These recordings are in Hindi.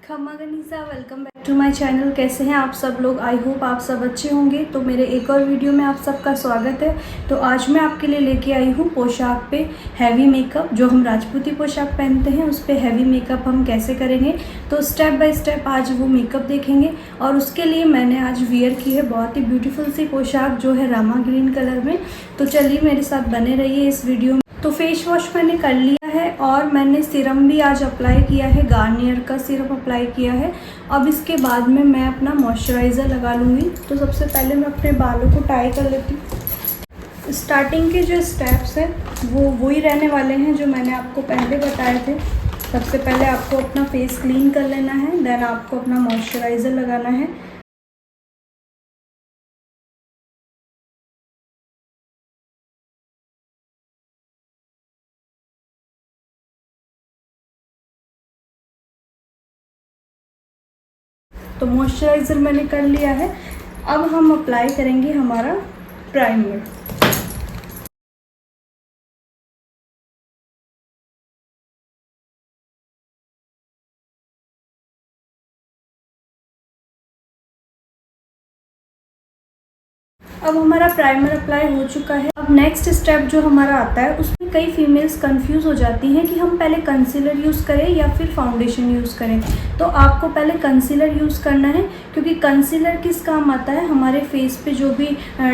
खम्मा गनीसा, welcome back to my channel. कैसे हैं आप सब लोग? आई होप आप सब अच्छे होंगे। तो मेरे एक और वीडियो में आप सबका स्वागत है। तो आज मैं आपके लिए लेके आई हूँ पोशाक पे हैवी मेकअप। जो हम राजपूती पोशाक पहनते हैं उस पर हैवी मेकअप हम कैसे करेंगे, तो स्टेप बाय स्टेप आज वो मेकअप देखेंगे। और उसके लिए मैंने आज वियर की है बहुत ही ब्यूटीफुल सी पोशाक जो है रामा ग्रीन कलर में। तो चलिए मेरे साथ बने रहिए इस वीडियो में। तो फेस वॉश मैंने कर लिया है और मैंने सीरम भी आज अप्लाई किया है, गार्नियर का सीरम अप्लाई किया है। अब इसके बाद में मैं अपना मॉइस्चराइज़र लगा लूँगी। तो सबसे पहले मैं अपने बालों को टाई कर लेती हूँ। स्टार्टिंग के जो स्टेप्स हैं वो वही रहने वाले हैं जो मैंने आपको पहले बताए थे। सबसे पहले आपको अपना फेस क्लीन कर लेना है, देन आपको अपना मॉइस्चराइज़र लगाना है। तो मॉइस्चराइज़र मैंने कर लिया है। अब हम अप्लाई करेंगे हमारा प्राइमर। अब हमारा प्राइमर अप्लाई हो चुका है। अब नेक्स्ट स्टेप जो हमारा आता है उसमें कई फीमेल्स कंफ्यूज हो जाती हैं कि हम पहले कंसीलर यूज़ करें या फिर फाउंडेशन यूज़ करें। तो आपको पहले कंसीलर यूज़ करना है, क्योंकि कंसीलर किस काम आता है, हमारे फेस पे जो भी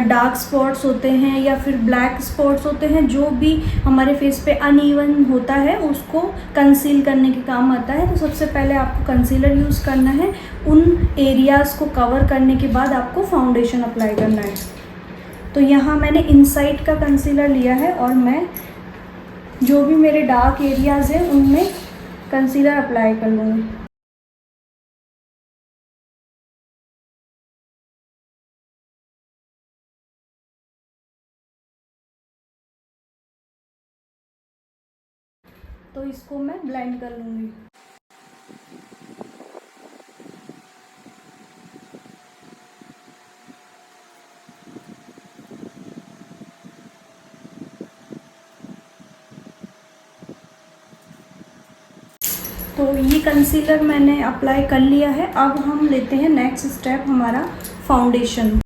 डार्क स्पॉट्स होते हैं या फिर ब्लैक स्पॉट्स होते हैं, जो भी हमारे फेस पे अनइवन होता है उसको कंसील करने के काम आता है। तो सबसे पहले आपको कंसीलर यूज़ करना है। उन एरियाज़ को कवर करने के बाद आपको फाउंडेशन अप्लाई करना है। तो यहाँ मैंने इनसाइड का कंसीलर लिया है और मैं जो भी मेरे डार्क एरियाज़ हैं उनमें कंसीलर अप्लाई कर लूँगी। तो इसको मैं ब्लेंड कर लूँगी। तो ये कंसीलर मैंने अप्लाई कर लिया है। अब हम लेते हैं नेक्स्ट स्टेप, हमारा फाउंडेशन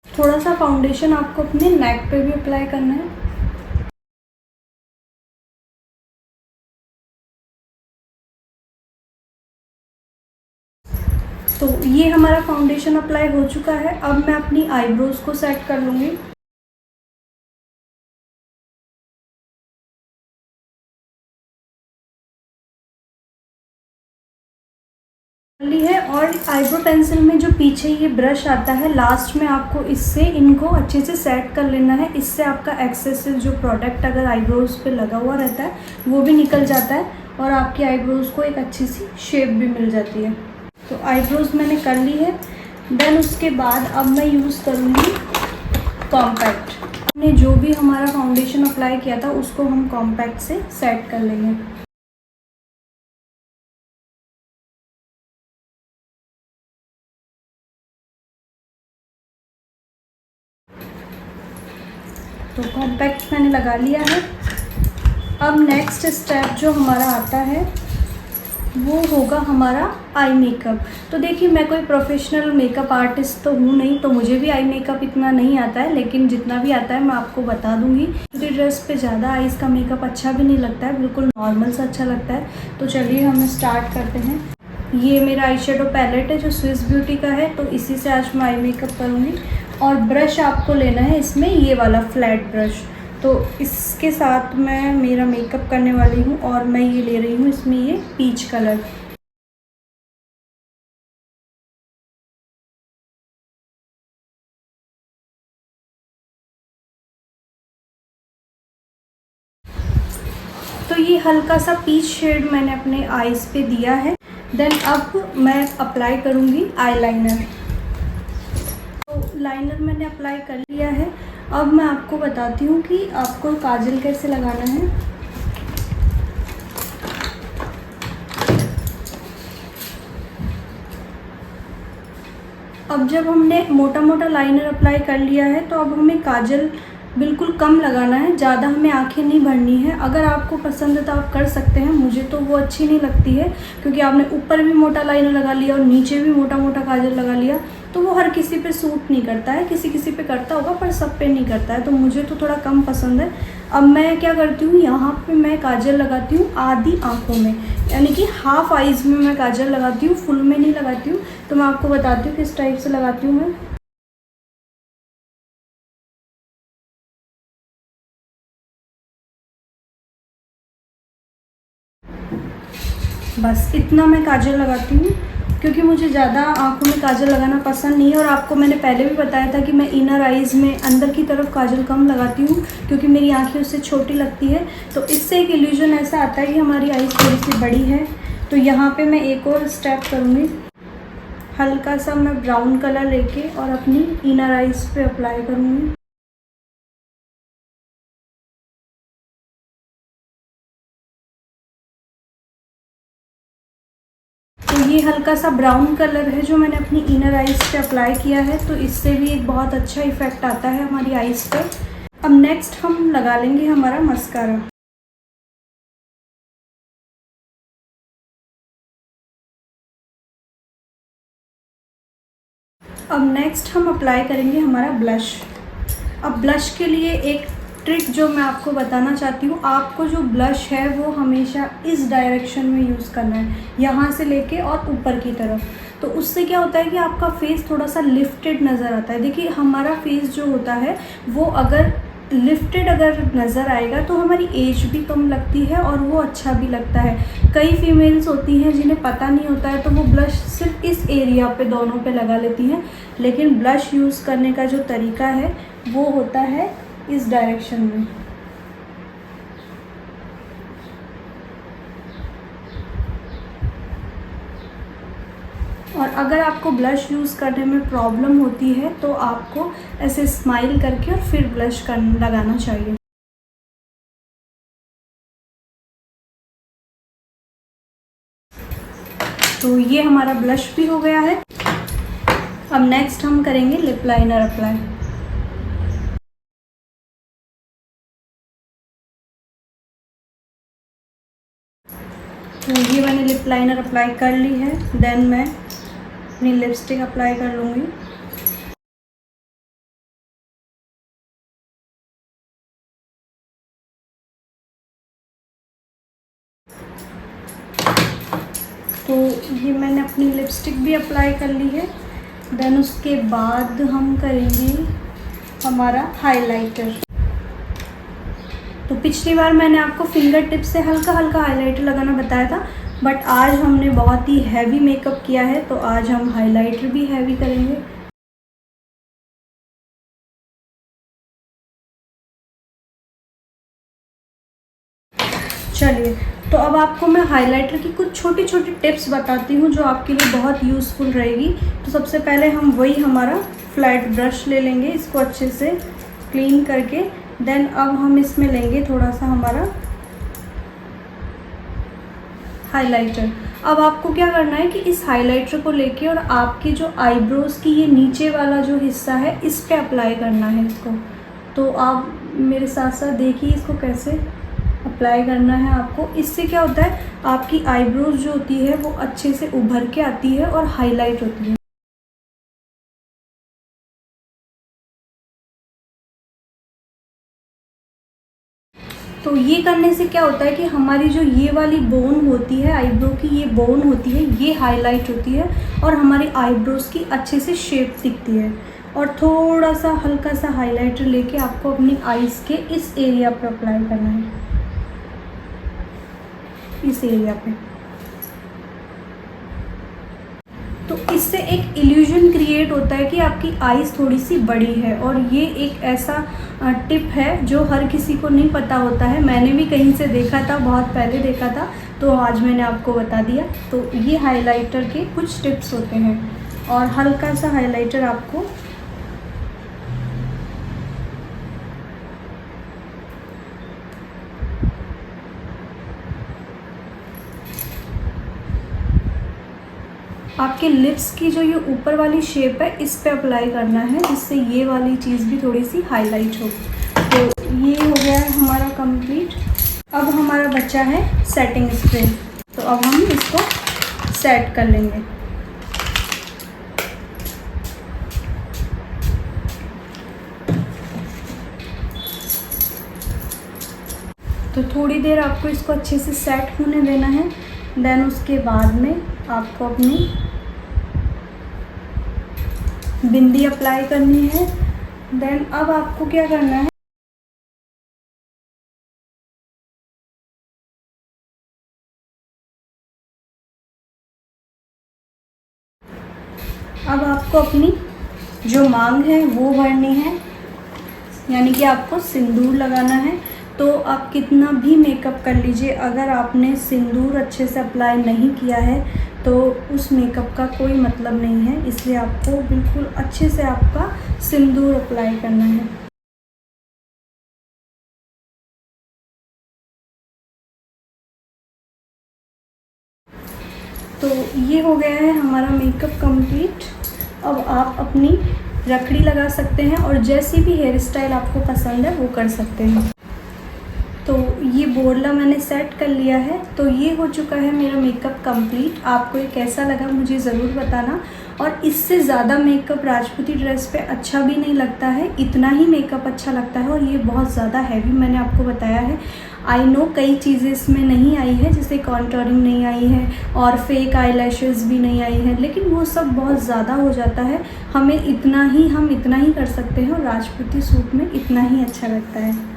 थोड़ा सा फाउंडेशन आपको अपने नेक पे भी अप्लाई करना है। तो ये हमारा फाउंडेशन अप्लाई हो चुका है। अब मैं अपनी आईब्रोज़ को सेट कर लूँगी। ली है और आईब्रो पेंसिल में जो पीछे ये ब्रश आता है लास्ट में, आपको इससे इनको अच्छे से सेट कर लेना है। इससे आपका एक्सेसिव जो प्रोडक्ट अगर आईब्रोज़ पे लगा हुआ रहता है वो भी निकल जाता है और आपकी आईब्रोज़ को एक अच्छी सी शेप भी मिल जाती है। तो आईब्रोज़ मैंने कर ली है। देन उसके बाद अब मैं यूज़ करूँगी कॉम्पैक्ट। हमने जो भी हमारा फाउंडेशन अप्लाई किया था उसको हम कॉम्पैक्ट से सेट कर लेंगे। तो कॉम्पैक्ट मैंने लगा लिया है। अब नेक्स्ट स्टेप जो हमारा आता है वो होगा हमारा आई मेकअप। तो देखिए, मैं कोई प्रोफेशनल मेकअप आर्टिस्ट तो हूँ नहीं, तो मुझे भी आई मेकअप इतना नहीं आता है, लेकिन जितना भी आता है मैं आपको बता दूँगी। क्योंकि ड्रेस पे ज़्यादा आईज़ का मेकअप अच्छा भी नहीं लगता है, बिल्कुल नॉर्मल सा अच्छा लगता है। तो चलिए हम स्टार्ट करते हैं। ये मेरा आई शेडो पैलेट है जो स्विस ब्यूटी का है, तो इसी से आज मैं आई मेकअप करूँगी। और ब्रश आपको लेना है इसमें ये वाला फ्लैट ब्रश। तो इसके साथ मैं मेरा मेकअप करने वाली हूँ और मैं ये ले रही हूँ इसमें ये पीच कलर। तो ये हल्का सा पीच शेड मैंने अपने आईज़ पे दिया है। देन अब मैं अप्लाई करूँगी आईलाइनर। तो लाइनर मैंने अप्लाई कर लिया है। अब मैं आपको बताती हूँ कि आपको काजल कैसे लगाना है। अब जब हमने मोटा मोटा लाइनर अप्लाई कर लिया है तो अब हमें काजल बिल्कुल कम लगाना है, ज़्यादा हमें आंखें नहीं भरनी है। अगर आपको पसंद है तो आप कर सकते हैं, मुझे तो वो अच्छी नहीं लगती है क्योंकि आपने ऊपर भी मोटा लाइनर लगा लिया और नीचे भी मोटा मोटा काजल लगा लिया तो वो हर किसी पे सूट नहीं करता है। किसी किसी पे करता होगा पर सब पे नहीं करता है, तो मुझे तो थोड़ा कम पसंद है। अब मैं क्या करती हूँ, यहाँ पे मैं काजल लगाती हूँ आधी आँखों में, यानी कि हाफ आइज़ में मैं काजल लगाती हूँ, फुल में नहीं लगाती हूँ। तो मैं आपको बताती हूँ किस टाइप से लगाती हूँ मैं। बस इतना मैं काजल लगाती हूँ क्योंकि मुझे ज़्यादा आँखों में काजल लगाना पसंद नहीं है। और आपको मैंने पहले भी बताया था कि मैं इनर आइज़ में अंदर की तरफ काजल कम लगाती हूँ क्योंकि मेरी आँखें उससे छोटी लगती है। तो इससे एक इल्यूजन ऐसा आता है कि हमारी आइज़ थोड़ी सी बड़ी है। तो यहाँ पे मैं एक और स्टेप करूँगी, हल्का सा मैं ब्राउन कलर लेके और अपनी इनर आइज़ पे अप्लाई करूँगी। तो ये हल्का सा ब्राउन कलर है जो मैंने अपनी इनर आइज़ पे अप्लाई किया है, तो इससे भी एक बहुत अच्छा इफ़ेक्ट आता है हमारी आइज़ पे। अब नेक्स्ट हम लगा लेंगे हमारा मस्कारा। अब नेक्स्ट हम अप्लाई करेंगे हमारा ब्लश। अब ब्लश के लिए एक ट्रिक जो मैं आपको बताना चाहती हूँ, आपको जो ब्लश है वो हमेशा इस डायरेक्शन में यूज़ करना है, यहाँ से लेके और ऊपर की तरफ। तो उससे क्या होता है कि आपका फेस थोड़ा सा लिफ्टेड नज़र आता है। देखिए हमारा फेस जो होता है वो अगर लिफ्टेड अगर नज़र आएगा तो हमारी एज भी कम लगती है और वो अच्छा भी लगता है। कई फीमेल्स होती हैं जिन्हें पता नहीं होता है तो वो ब्लश सिर्फ इस एरिया पे दोनों पे लगा लेती हैं, लेकिन ब्लश यूज़ करने का जो तरीका है वो होता है इस डायरेक्शन में। और अगर आपको ब्लश यूज़ करने में प्रॉब्लम होती है तो आपको ऐसे स्माइल करके और फिर ब्लश लगाना चाहिए। तो ये हमारा ब्लश भी हो गया है। अब नेक्स्ट हम करेंगे लिप लाइनर अप्लाई। तो ये मैंने लिप लाइनर अप्लाई कर ली है। देन मैं अपनी लिपस्टिक अप्लाई कर लूँगी। तो ये मैंने अपनी लिपस्टिक भी अप्लाई कर ली है। देन उसके बाद हम करेंगे हमारा हाइलाइटर। तो पिछली बार मैंने आपको फिंगर टिप से हल्का हल्का हाइलाइटर लगाना बताया था, बट आज हमने बहुत ही हैवी मेकअप किया है तो आज हम हाइलाइटर भी हैवी करेंगे। चलिए, तो अब आपको मैं हाइलाइटर की कुछ छोटी छोटी टिप्स बताती हूँ जो आपके लिए बहुत यूज़फुल रहेगी। तो सबसे पहले हम वही हमारा फ्लैट ब्रश ले लेंगे, इसको अच्छे से क्लीन करके। देन अब हम इसमें लेंगे थोड़ा सा हमारा हाइलाइटर। अब आपको क्या करना है कि इस हाइलाइटर को लेके और आपकी जो आईब्रोज़ की ये नीचे वाला जो हिस्सा है इस पे अप्लाई करना है इसको। तो आप मेरे साथ साथ देखिए इसको कैसे अप्लाई करना है आपको। इससे क्या होता है, आपकी आईब्रोज जो होती है वो अच्छे से उभर के आती है और हाईलाइट होती है। तो ये करने से क्या होता है कि हमारी जो ये वाली बोन होती है आईब्रो की, ये बोन होती है, ये हाईलाइट होती है और हमारी आईब्रोज की अच्छे से शेप दिखती है। और थोड़ा सा हल्का सा हाइलाइटर लेके आपको अपनी आईज़ के इस एरिया पे अप्लाई करना है, इस एरिया पे। तो इससे एक इल्यूजन क्रिएट होता है कि आपकी आईज़ थोड़ी सी बड़ी है, और ये एक ऐसा टिप है जो हर किसी को नहीं पता होता है। मैंने भी कहीं से देखा था, बहुत पहले देखा था, तो आज मैंने आपको बता दिया। तो ये हाइलाइटर के कुछ टिप्स होते हैं, और हल्का सा हाइलाइटर आपको आपके लिप्स की जो ये ऊपर वाली शेप है इस पे अप्लाई करना है, जिससे ये वाली चीज़ भी थोड़ी सी हाईलाइट हो। तो ये हो गया है हमारा कंप्लीट। अब हमारा बचा है सेटिंग स्प्रे, तो अब हम इसको सेट कर लेंगे। तो थोड़ी देर आपको इसको अच्छे से सेट होने देना है। देन उसके बाद में आपको अपनी बिंदी अप्लाई करनी है। देन अब आपको क्या करना है, अब आपको अपनी जो मांग है वो भरनी है, यानी कि आपको सिंदूर लगाना है। तो आप कितना भी मेकअप कर लीजिए, अगर आपने सिंदूर अच्छे से अप्लाई नहीं किया है तो उस मेकअप का कोई मतलब नहीं है। इसलिए आपको बिल्कुल अच्छे से आपका सिंदूर अप्लाई करना है। तो ये हो गया है हमारा मेकअप कंप्लीट। अब आप अपनी रखड़ी लगा सकते हैं और जैसी भी हेयर स्टाइल आपको पसंद है वो कर सकते हैं। तो ये बोरला मैंने सेट कर लिया है। तो ये हो चुका है मेरा मेकअप कंप्लीट। आपको ये कैसा लगा मुझे ज़रूर बताना। और इससे ज़्यादा मेकअप राजपूती ड्रेस पे अच्छा भी नहीं लगता है, इतना ही मेकअप अच्छा लगता है। और ये बहुत ज़्यादा हैवी मैंने आपको बताया है। आई नो कई चीज़ें इसमें नहीं आई है, जैसे कॉन्टोरिंग नहीं आई है और फेक आई लैशेज़ भी नहीं आई है, लेकिन वो सब बहुत ज़्यादा हो जाता है। हम इतना ही कर सकते हैं और राजपूती सूट में इतना ही अच्छा लगता है।